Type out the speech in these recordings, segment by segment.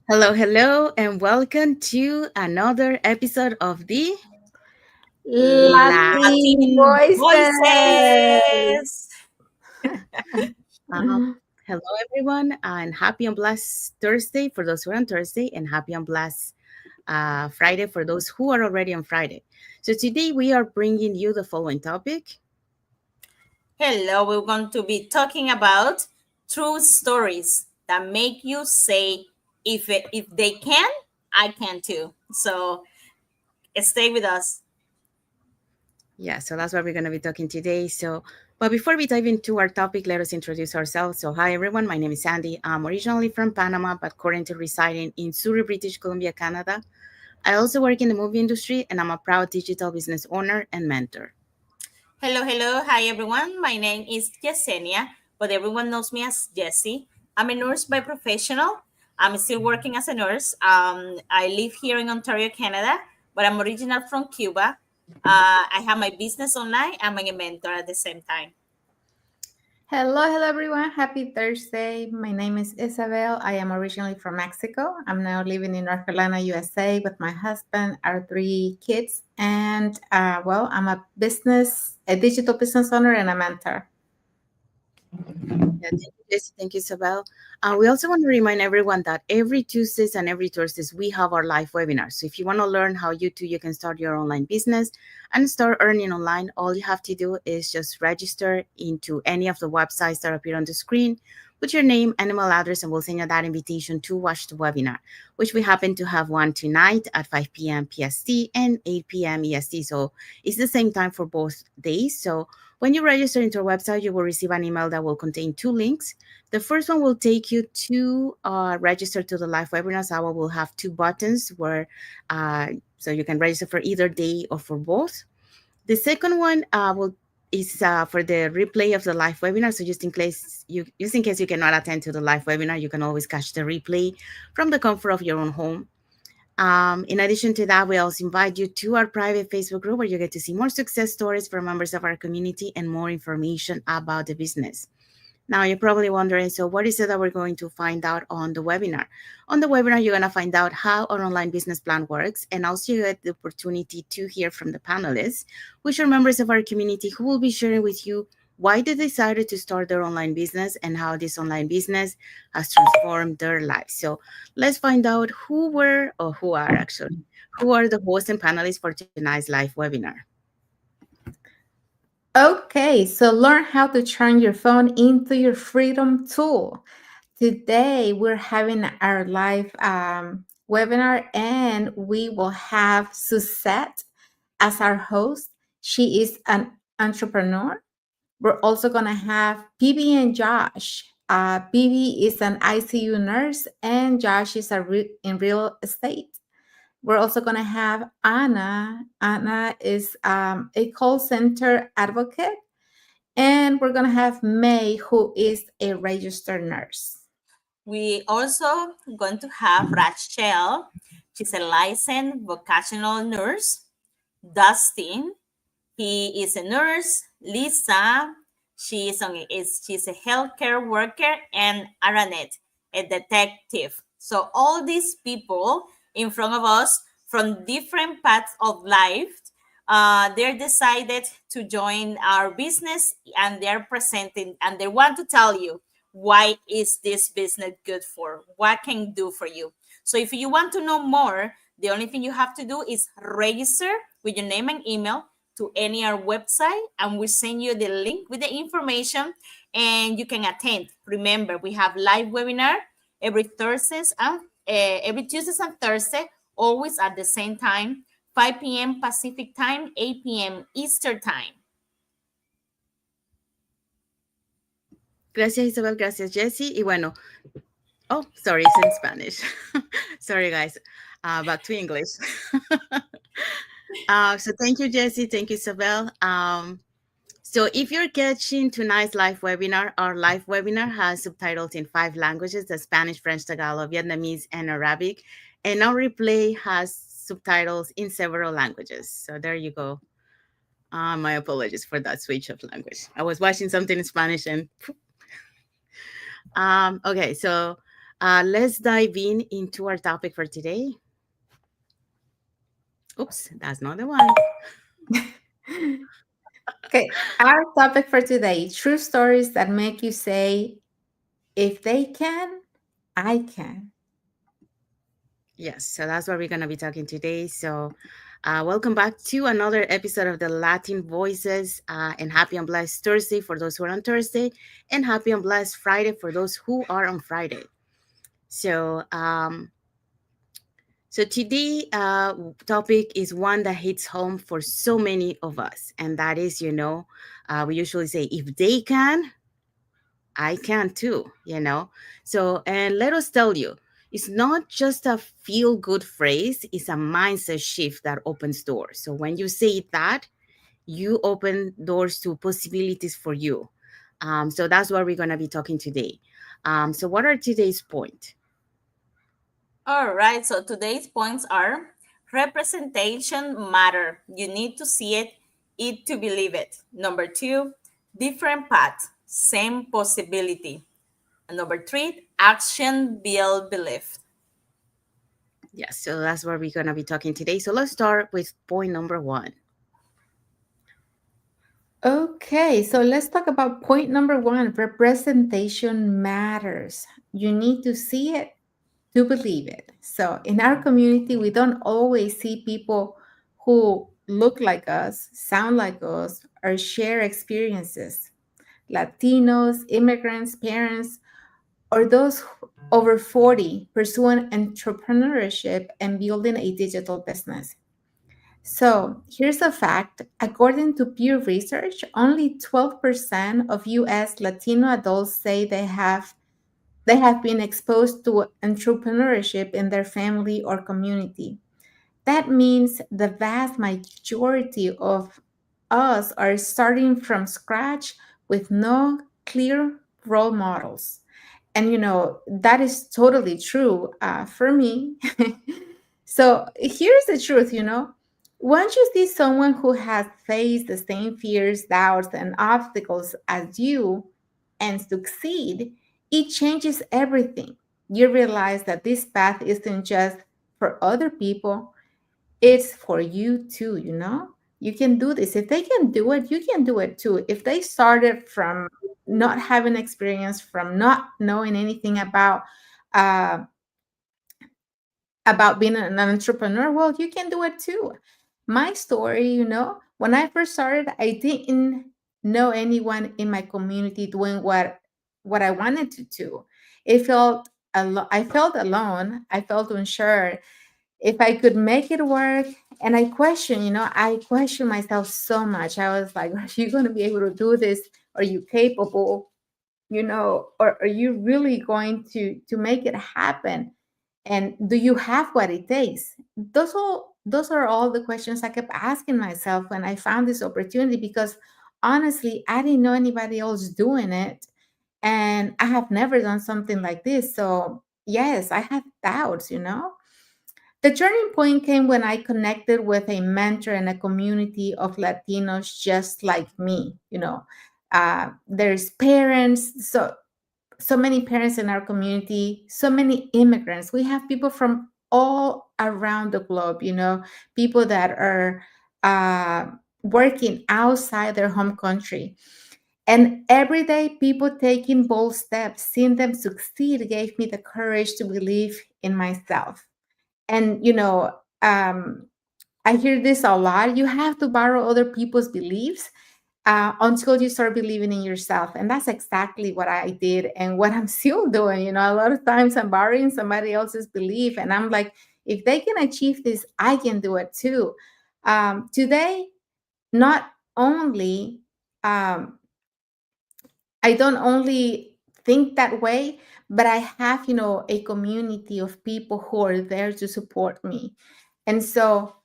Hello, hello, and welcome to another episode of the Latin Latin Voices. voices. Um, Hello, everyone, and happy and blessed Thursday for those who are on Thursday, and happy and blessed Friday for those who are already on Friday. So today we are bringing you the following topic. Hello, we're going to be talking about true stories that make you say, if they can, I can too. So stay with us. Yeah, so that's what we're going to be talking today. But before we dive into our topic, let us introduce ourselves. So, hi everyone, my name is Sandy. I'm originally from Panama, but currently residing in Surrey, British Columbia, Canada. I also work in the movie industry, and I'm a proud digital business owner and mentor. Hello. Hi, everyone. My name is Yesenia, but everyone knows me as Jessie. I'm a nurse by professional. I'm still working as a nurse. I live here in Ontario, Canada, but I'm original from Cuba. I have my business online. I'm a mentor at the same time. Hello everyone. Happy Thursday. My name is Isabel. I am originally from Mexico. I'm now living in North Carolina, USA with my husband, our three kids, and I'm a digital business owner and a mentor. Yeah, thank you, Jesse. Thank you, Isabel. We also want to remind everyone that every Tuesdays and every Thursdays we have our live webinars. So if you want to learn how you can start your online business and start earning online, all you have to do is just register into any of the websites that appear on the screen. Put your name and email address, and we'll send you that invitation to watch the webinar, which we happen to have one tonight at 5 p.m. PST and 8 p.m. EST. So it's the same time for both days. So when you register into our website, you will receive an email that will contain two links. The first one will take you to register to the live webinars. I will have two buttons where so you can register for either day or for both. The second one will is for the replay of the live webinar. So just in case you cannot attend to the live webinar, you can always catch the replay from the comfort of your own home. In addition to that, we also invite you to our private Facebook group where you get to see more success stories from members of our community and more information about the business. Now, you're probably wondering, so what is it that we're going to find out on the webinar? On the webinar, you're going to find out how our online business plan works, and also you get the opportunity to hear from the panelists, which are members of our community who will be sharing with you why they decided to start their online business and how this online business has transformed their lives. So let's find out who are the hosts and panelists for tonight's live webinar. Okay, so learn how to turn your phone into your freedom tool. Today, we're having our live webinar, and we will have Suzette as our host. She is an entrepreneur. We're also going to have PB and Josh. PB is an ICU nurse, and Josh is in real estate. We're also going to have Anna. Anna is a call center advocate. And we're going to have May, who is a registered nurse. We also going to have Rachel. She's a licensed vocational nurse. Dustin, he is a nurse. Lisa, she's a healthcare worker, and Aranet, a detective. So all these people in front of us from different paths of life, they're decided to join our business, and they're presenting, and they want to tell you why is this business good for, what can do for you. So if you want to know more, the only thing you have to do is register with your name and email to any our website, and we send you the link with the information, and you can attend. Remember, we have live webinar every Thursdays and every Tuesdays and Thursday, always at the same time, 5 p.m. Pacific time, 8 p.m. Eastern time. Gracias, Isabel. Gracias, Jesse. Y bueno, oh, sorry, it's in Spanish. Sorry, guys. Back to English. So thank you, Jesse. Thank you, Isabel. So if you're catching tonight's live webinar, our live webinar has subtitles in 5 languages: the Spanish, French, Tagalog, Vietnamese, and Arabic. And our replay has subtitles in several languages. So there you go. My apologies for that switch of language. I was watching something in Spanish and okay, so Let's dive in into our topic for today. Oops, that's not the one. Okay, our topic for today, true stories that make you say, if they can, I can. Yes, so that's what we're going to be talking today. So, welcome back to another episode of the Latin Voices, and happy and blessed Thursday for those who are on Thursday, and happy and blessed Friday for those who are on Friday. So, today topic is one that hits home for so many of us, and that is, we usually say, if they can, I can too. So, and let us tell you, it's not just a feel good phrase, it's a mindset shift that opens doors. So, when you say that, you open doors to possibilities for you. So, that's what we're going to be talking today. So, what are today's point? All right, so today's points are representation matter. You need to see it to believe it. Number two, different path, same possibility. And number three, action build belief. Yes, so that's what we're going to be talking today. So, let's start with point number one. Okay, so let's talk about point number one, representation matters. You need to see it to believe it. So, in our community, we don't always see people who look like us, sound like us, or share experiences. Latinos, immigrants, parents, or those over 40 pursuing entrepreneurship and building a digital business. So here's a fact. According to Pew Research, only 12% of US Latino adults say they have been exposed to entrepreneurship in their family or community. That means the vast majority of us are starting from scratch with no clear role models. And that is totally true for me. So here's the truth. Once you see someone who has faced the same fears, doubts, and obstacles as you and succeed, it changes everything. You realize that this path isn't just for other people, it's for you too. You can do this. If they can do it, you can do it too. If they started from not having experience, from not knowing anything uh, being an entrepreneur, well, you can do it too. My story, when I first started, I didn't know anyone in my community doing what I wanted to do. I felt alone. I felt unsure if I could make it work. And I questioned myself so much. I was like, are you going to be able to do this? Are you capable? Or are you really going to make it happen? And do you have what it takes? Those are all the questions I kept asking myself when I found this opportunity, because honestly, I didn't know anybody else doing it. And I have never done something like this. So yes, I had doubts. The turning point came when I connected with a mentor and a community of Latinos just like me. There's parents, so many parents in our community, so many immigrants. We have people from all around the globe. People that are working outside their home country. And every day, people taking bold steps, seeing them succeed gave me the courage to believe in myself. And I hear this a lot. You have to borrow other people's beliefs until you start believing in yourself. And that's exactly what I did and what I'm still doing. A lot of times I'm borrowing somebody else's belief, and I'm like, if they can achieve this, I can do it too. Today, not only um, I don't only think that way, but I have, a community of people who are there to support me. And so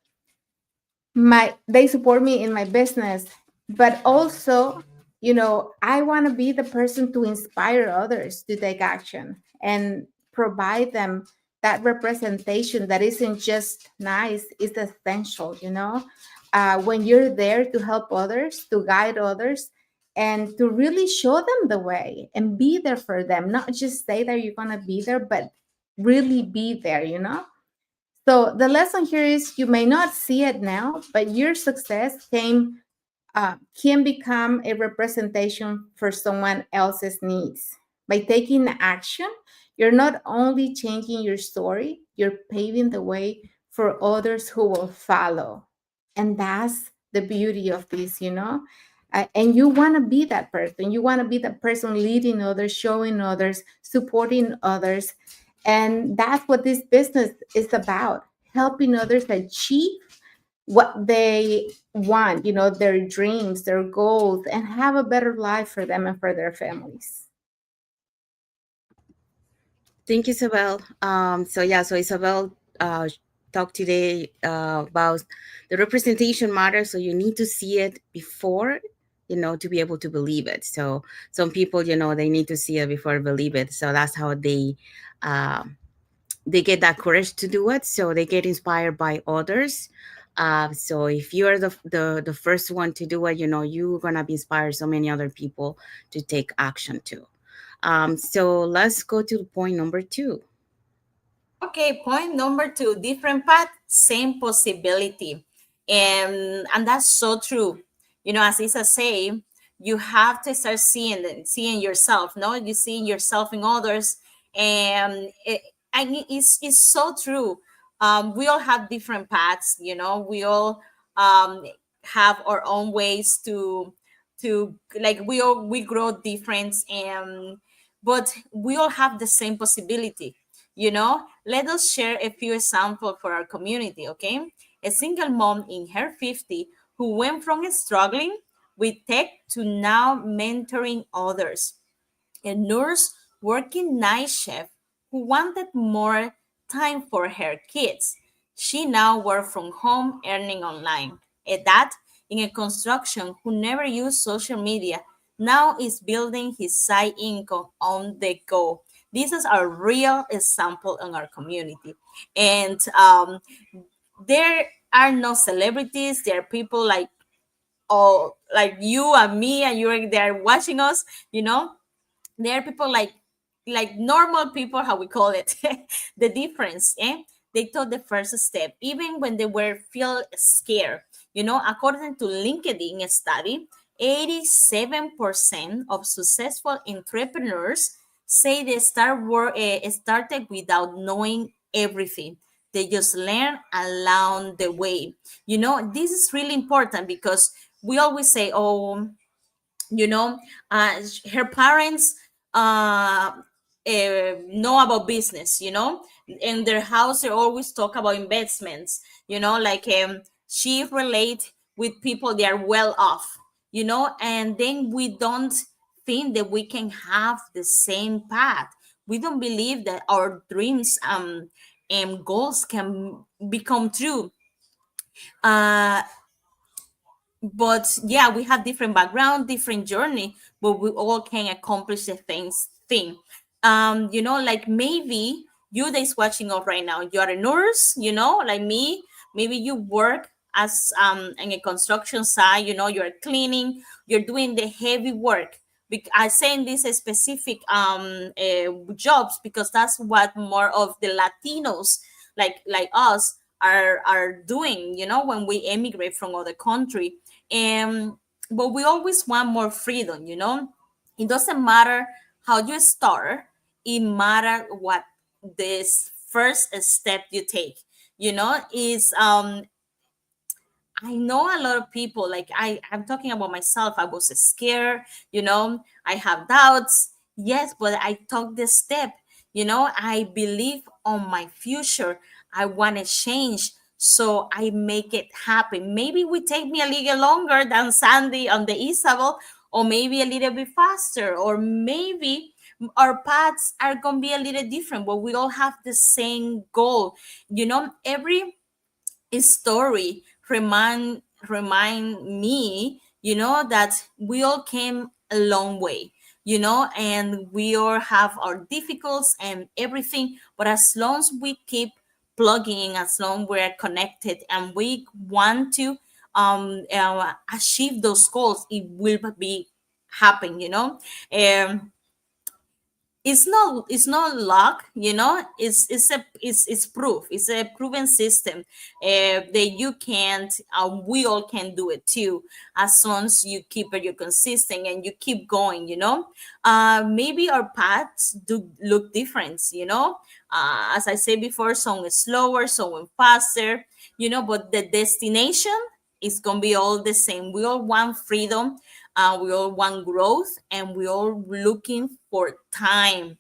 they support me in my business, but also, I want to be the person to inspire others to take action and provide them that representation that isn't just nice, it's essential. When you're there to help others, to guide others, and to really show them the way and be there for them, not just say that you're going to be there, but really be there, you know? So the lesson here is you may not see it now, but your success can become a representation for someone else's needs. By taking action, you're not only changing your story, you're paving the way for others who will follow. And that's the beauty of this, you know? And you want to be that person. You want to be that person leading others, showing others, supporting others. And that's what this business is about, helping others achieve what they want, you know, their dreams, their goals, and have a better life for them and for their families. Thank you, Isabel. So Isabel talked today about the representation matters. So you need to see it before, to be able to believe it. So some people, they need to see it before believe it. So that's how uh, they get that courage to do it. So they get inspired by others. So if you're the first one to do it, you're gonna be inspired so many other people to take action too. So let's go to point number two. Okay, point number two, different path, same possibility. And that's so true. As Isa say, you have to start seeing yourself, no? You see yourself in others. And it's so true. We all have different paths, we all have our own ways to like we grow different, and but we all have the same possibility. Let us share a few examples for our community, okay? A single mom in her 50 who went from struggling with tech to now mentoring others. A nurse working night shift who wanted more time for her kids. She now works from home earning online. A dad in a construction who never used social media now is building his side income on the go. This is a real example in our community. And there are no celebrities. There are people like you and me, and you're there watching us, there are people like normal people, how we call it. The difference, they took the first step even when they were feel scared. According to LinkedIn study, 87% of successful entrepreneurs say they started without knowing everything. They just learn along the way. This is really important because we always say, oh, you know her parents know about business. In their house they always talk about investments. Like she relate with people they are well off. And then we don't think that we can have the same path. We don't believe that our dreams and goals can become true. uh but yeah, we have different background, different journey, but we all can accomplish the thing. Like maybe you that is watching us right now, you are a nurse, like me. Maybe you work as in a construction site, you're cleaning, you're doing the heavy work. I saying this is specific jobs because that's what more of the Latinos like us are doing, when we emigrate from other country. And but we always want more freedom. It doesn't matter how you start, it matter what this first step you take. Is I know a lot of people, like I'm talking about myself. I was scared, I have doubts. Yes, but I took this step. I believe on my future. I want to change. So I make it happen. Maybe it will take me a little longer than Sandy on the Isabel, or maybe a little bit faster, or maybe our paths are going to be a little different, but we all have the same goal. Every story remind me, that we all came a long way, and we all have our difficulties and everything. But as long as we keep plugging in, as long we're connected and we want to achieve those goals, it will be happen, you know. It's not luck, you know. It's proof. It's a proven system that you can't we all can do it too, as long as you keep it, you're consistent and you keep going, you know. Maybe our paths do look different, you know. As I said before, some is slower, some is faster, you know, but the destination is gonna be all the same. We all want freedom, we all want growth, and we all looking for time.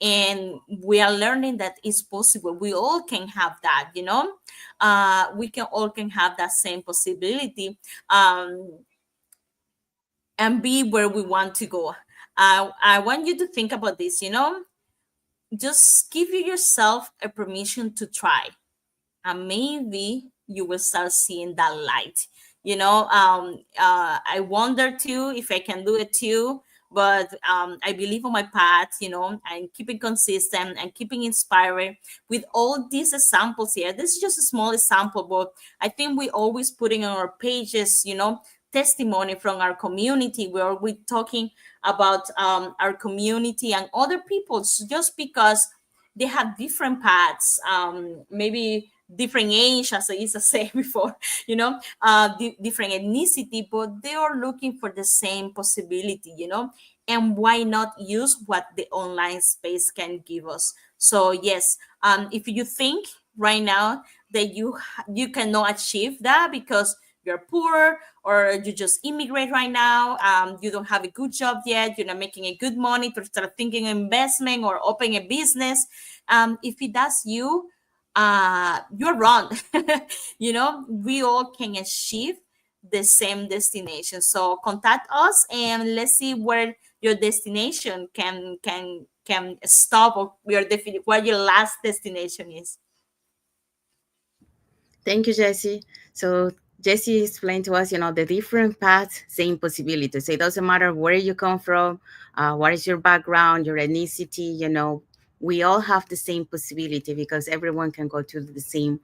And we are learning that it's possible. We all can have that, you know. We can all can have that same possibility, and be where we want to go. I want you to think about this, you know. Just give yourself a permission to try, and maybe you will start seeing that light, you know. I wonder too if I can do it too, but I believe on my path, you know, and keeping consistent and keeping inspired with all these examples here. This is just a small example, but I think we always putting on our pages, you know, testimony from our community, where we talking about our community and other people, just because they have different paths, maybe different age, as I used to say before, you know, different ethnicity, but they are looking for the same possibility, you know. And why not use what the online space can give us? So yes, if you think right now that you cannot achieve that because you're poor, or you just immigrate right now, you don't have a good job yet, you're not making a good money to start thinking investment or open a business, if it does you, you're wrong. You know, we all can achieve the same destination. So contact us and let's see where your destination can stop, or where your last destination is. Thank you, Jesse. So Jesse explained to us, the different paths, same possibility. So it doesn't matter where you come from, what is your background, your ethnicity, we all have the same possibility because everyone can go to the same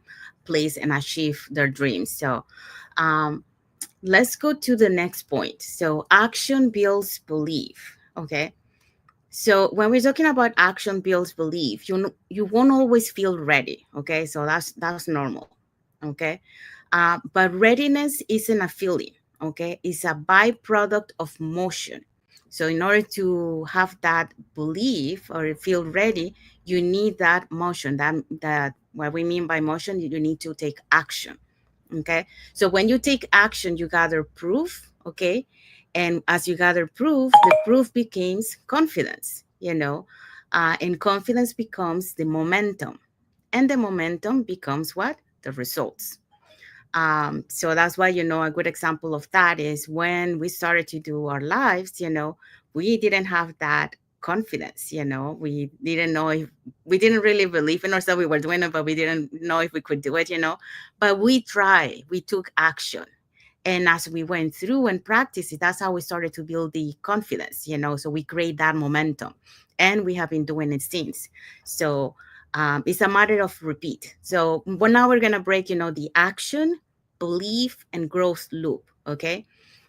place and achieve their dreams. So um, let's go to the next point. So action builds belief. Okay. So when we're talking about action builds belief, you won't always feel ready. Okay, so that's normal. Okay, but readiness isn't a feeling. Okay, it's a byproduct of motion. So in order to have that belief or feel ready, you need that motion. That what we mean by motion, you need to take action. Okay, so when you take action, you gather proof. Okay, and as you gather proof, the proof becomes confidence. And confidence becomes the momentum, and the momentum becomes what? The results. So that's why, a good example of that is when we started to do our lives, we didn't have that confidence. We didn't know if we didn't really believe in ourselves. We were doing it, but we didn't know if we could do it, but we tried, we took action. And as we went through and practiced it, that's how we started to build the confidence, so we create that momentum, and we have been doing it since. So it's a matter of repeat. So now we're going to break, the action, belief, and growth loop. Okay.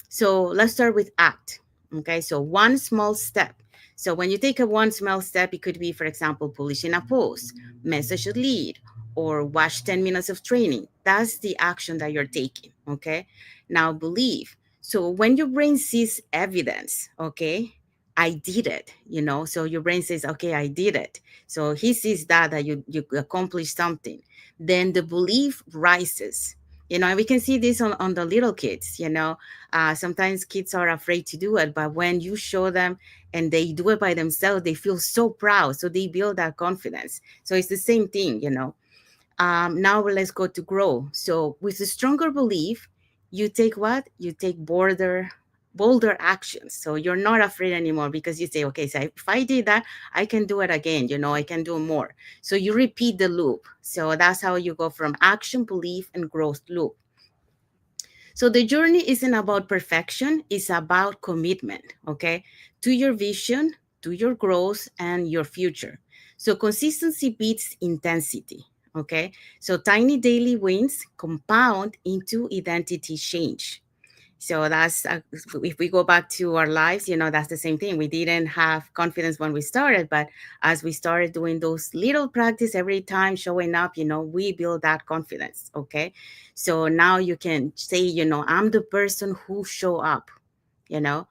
So let's start with act. Okay. So one small step. So when you take a one small step, it could be, for example, publishing a post, message a lead, or watch 10 minutes of training. That's the action that you're taking. Okay. Now believe. So when your brain sees evidence, okay, I did it, so your brain says, okay, I did it. So he sees that you accomplished something. Then the belief rises. And we can see this on the little kids. Sometimes kids are afraid to do it, but when you show them and they do it by themselves, they feel so proud. So they build that confidence. So it's the same thing. Now let's go to grow. So with a stronger belief, you take what? You take bolder actions. So you're not afraid anymore because you say, okay, so if I did that, I can do it again. I can do more. So you repeat the loop. So that's how you go from action, belief, and growth loop. So the journey isn't about perfection, it's about commitment, okay, to your vision, to your growth, and your future. So consistency beats intensity, okay? So tiny daily wins compound into identity change. So that's if we go back to our lives, that's the same thing. We didn't have confidence when we started, but as we started doing those little practice every time showing up, we build that confidence. Okay. So now you can say, I'm the person who show up, you know.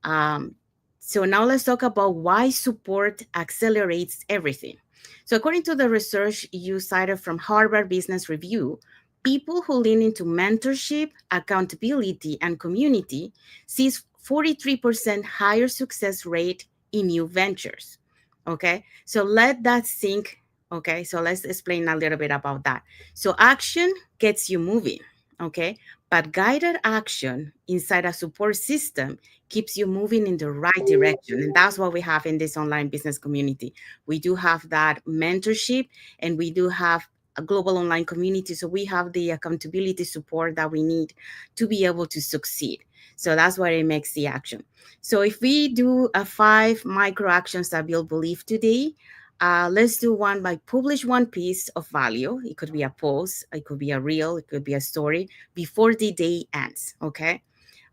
Um, so now let's talk about why support accelerates everything. So according to the research you cited from Harvard Business Review, people who lean into mentorship, accountability, and community sees 43% higher success rate in new ventures. Okay, so let that sink. Okay, so let's explain a little bit about that. So action gets you moving. Okay, but guided action inside a support system keeps you moving in the right direction. And that's what we have in this online business community. We do have that mentorship, and we do have a global online community. So we have the accountability support that we need to be able to succeed. So that's what it makes the action. So if we do a 5 micro actions that build belief today, let's do one by publish one piece of value. It could be a post, it could be a reel, it could be a story before the day ends. Okay.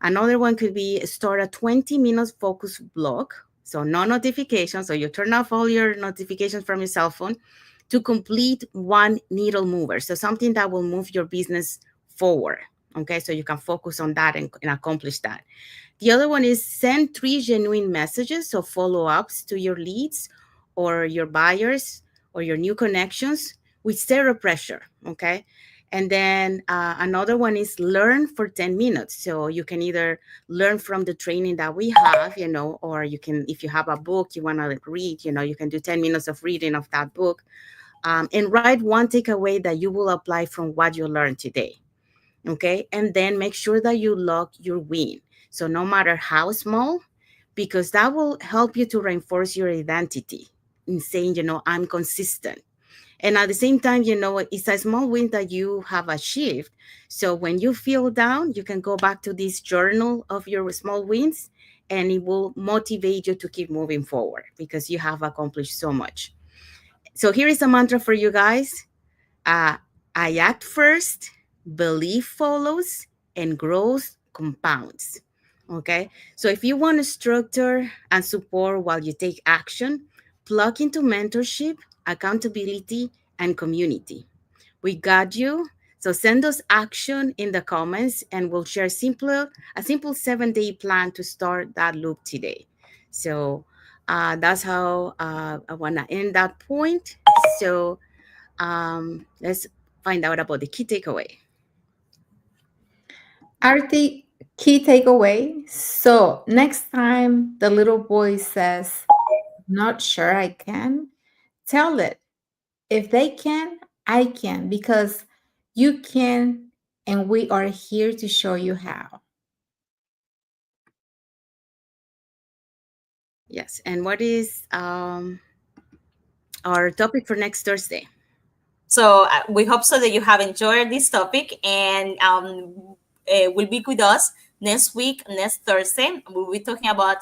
Another one could be start a 20 minutes focus block. So no notifications. So you turn off all your notifications from your cell phone to complete one needle mover. So something that will move your business forward. Okay. So you can focus on that and accomplish that. The other one is send 3 genuine messages, so follow ups to your leads or your buyers or your new connections with zero pressure. Okay. And then another one is learn for 10 minutes. So you can either learn from the training that we have, or you can, if you have a book you want to read, you can do 10 minutes of reading of that book, and write one takeaway that you will apply from what you learned today. Okay. And then make sure that you log your win. So no matter how small, because that will help you to reinforce your identity in saying, I'm consistent. And at the same time, it's a small win that you have achieved. So when you feel down, you can go back to this journal of your small wins, and it will motivate you to keep moving forward because you have accomplished so much. So here is a mantra for you guys. uh, I act first, belief follows, and growth compounds. Okay. So if you want to structure and support while you take action, plug into mentorship, accountability, and community. We got you. So send us action in the comments, and we'll share a simple 7-day plan to start that loop today. So that's how I want to end that point. So let's find out about the key takeaway. Arti, key takeaway. So next time the little boy says, not sure I can, tell it. If they can, I can, because you can, and we are here to show you how. Yes. And what is our topic for next Thursday? So we hope so that you have enjoyed this topic, and will be with us next week, next Thursday. We'll be talking about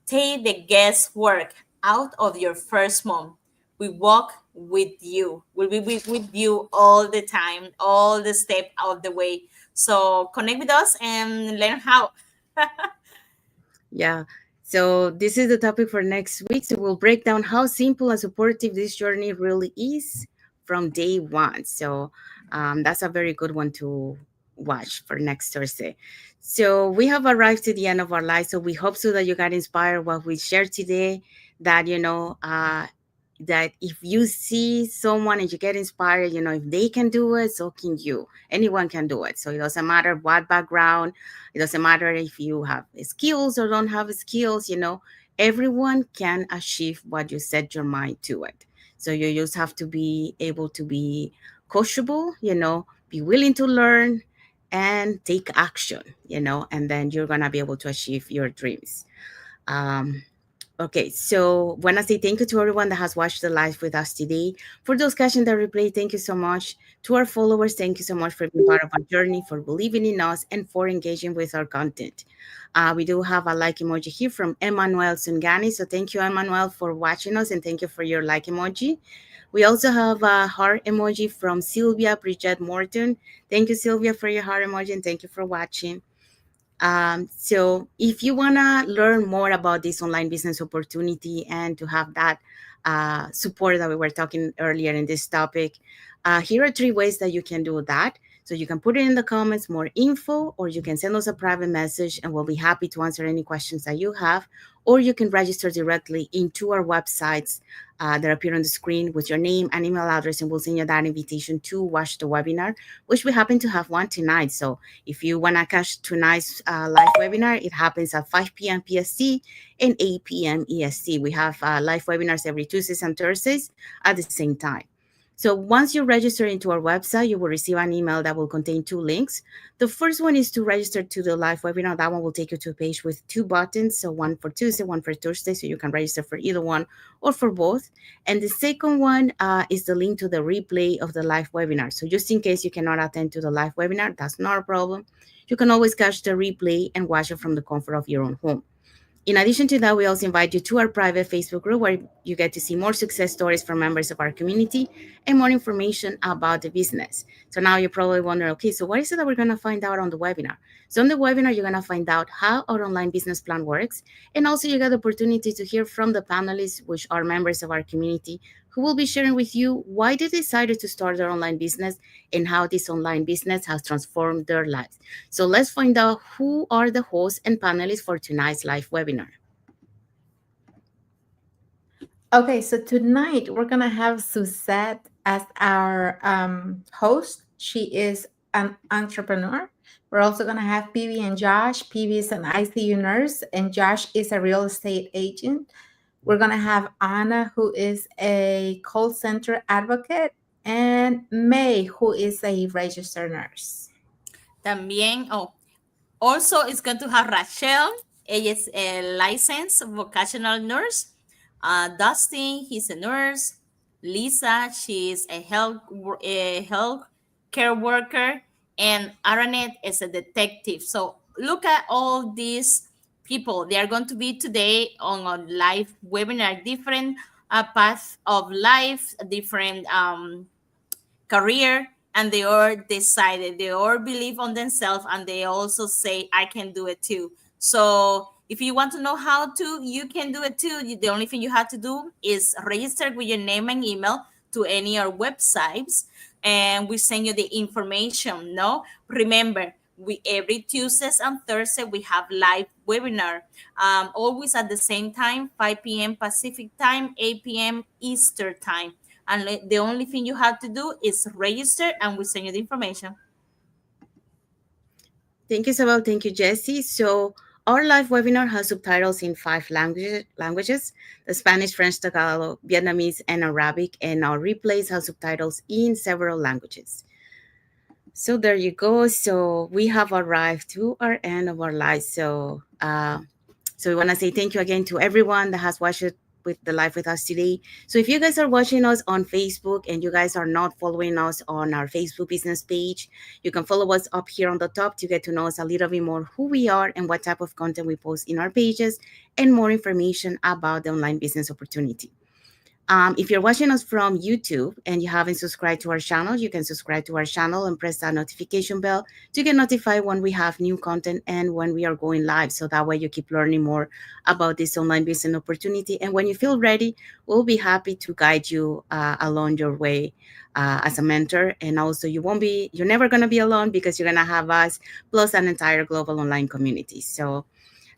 take the guesswork out of your first month. We walk with you. We'll be with you all the time, all the step of the way. So connect with us and learn how. Yeah. So this is the topic for next week. So we'll break down how simple and supportive this journey really is from day one. So that's a very good one to watch for next Thursday. So we have arrived to the end of our life. So we hope so that you got inspired what we shared today. That that if you see someone and you get inspired, if they can do it, so can you. Anyone can do it. So it doesn't matter what background, it doesn't matter if you have skills or don't have skills, everyone can achieve what you set your mind to it. So you just have to be able to be coachable, be willing to learn and take action, and then you're going to be able to achieve your dreams. Um, Okay, so when I say thank you to everyone that has watched the live with us today, for those catching the replay, thank you so much. To our followers, thank you so much for being part of our journey, for believing in us, and for engaging with our content. We do have a like emoji here from Emmanuel Sungani, so thank you, Emmanuel, for watching us, and thank you for your like emoji. We also have a heart emoji from Sylvia Bridget Morton. Thank you, Sylvia, for your heart emoji, and thank you for watching. So if you want to learn more about this online business opportunity and to have that support that we were talking earlier in this topic, here are three ways that you can do that. So you can put it in the comments, more info, or you can send us a private message and we'll be happy to answer any questions that you have. Or you can register directly into our websites that appear on the screen with your name and email address, and we'll send you that invitation to watch the webinar, which we happen to have one tonight. So if you want to catch tonight's live webinar, it happens at 5 p.m. PST and 8 p.m. EST. We have live webinars every Tuesdays and Thursdays at the same time. So once you register into our website, you will receive an email that will contain two links. The first one is to register to the live webinar. That one will take you to a page with two buttons. So one for Tuesday, one for Thursday. So you can register for either one or for both. And the second one is the link to the replay of the live webinar. So just in case you cannot attend to the live webinar, that's not a problem. You can always catch the replay and watch it from the comfort of your own home. In addition to that, we also invite you to our private Facebook group where you get to see more success stories from members of our community and more information about the business. So now you probably wonder, okay, so what is it that we're going to find out on the webinar? So on the webinar, you're going to find out how our online business plan works. And also you get the opportunity to hear from the panelists, which are members of our community, who will be sharing with you why they decided to start their online business and how this online business has transformed their lives. So let's find out who are the hosts and panelists for tonight's live webinar. Okay, so tonight we're gonna have Suzette as our host. She is an entrepreneur. We're also gonna have PB and Josh. PB is an ICU nurse, and Josh is a real estate agent. We're gonna have Anna, who is a call center advocate, and May, who is a registered nurse. También, also it's going to have Rachel. Ella es a licensed vocational nurse. Dustin, he's a nurse. Lisa, she's a health care worker. And Aranet is a detective. So look at all these people. They are going to be today on a live webinar, different path of life, different career, and they all decided, they all believe on themselves, and they also say I can do it too. So if you want to know how to, you can do it too. The only thing you have to do is register with your name and email to any of our websites, and we send you the information. No, remember, we every Tuesdays and Thursday we have live webinar, always at the same time, 5 p.m. Pacific time, 8 p.m. Eastern time. And the only thing you have to do is register, and we send you the information. Thank you, Isabel. Thank you, Jesse. So our live webinar has subtitles in 5 languages, the Spanish, French, Tagalog, Vietnamese, and Arabic, and our replays have subtitles in several languages. So there you go. So we have arrived to our end of our live. So we want to say thank you again to everyone that has watched it with the live with us today. So if you guys are watching us on Facebook and you guys are not following us on our Facebook business page, you can follow us up here on the top to get to know us a little bit more, who we are and what type of content we post in our pages, and more information about the online business opportunity. If you're watching us from YouTube and you haven't subscribed to our channel, you can subscribe to our channel and press that notification bell to get notified when we have new content and when we are going live. So that way you keep learning more about this online business opportunity. And when you feel ready, we'll be happy to guide you along your way as a mentor. And also you're never going to be alone because you're going to have us plus an entire global online community. So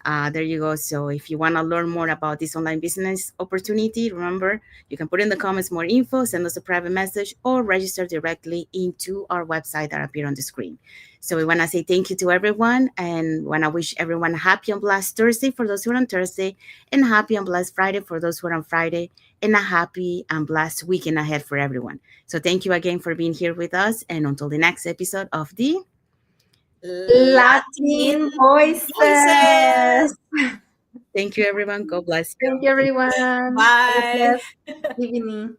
there you go. So if you want to learn more about this online business opportunity, remember, you can put in the comments more info, send us a private message, or register directly into our website that appear on the screen. So we want to say thank you to everyone, and want to wish everyone a happy and blessed Thursday for those who are on Thursday, and happy and blessed Friday for those who are on Friday, and a happy and blessed weekend ahead for everyone. So thank you again for being here with us, and until the next episode of the Latin Latin voices. voices. Thank you, everyone. God bless you. Thank you, everyone. Have a Bye. blessed evening.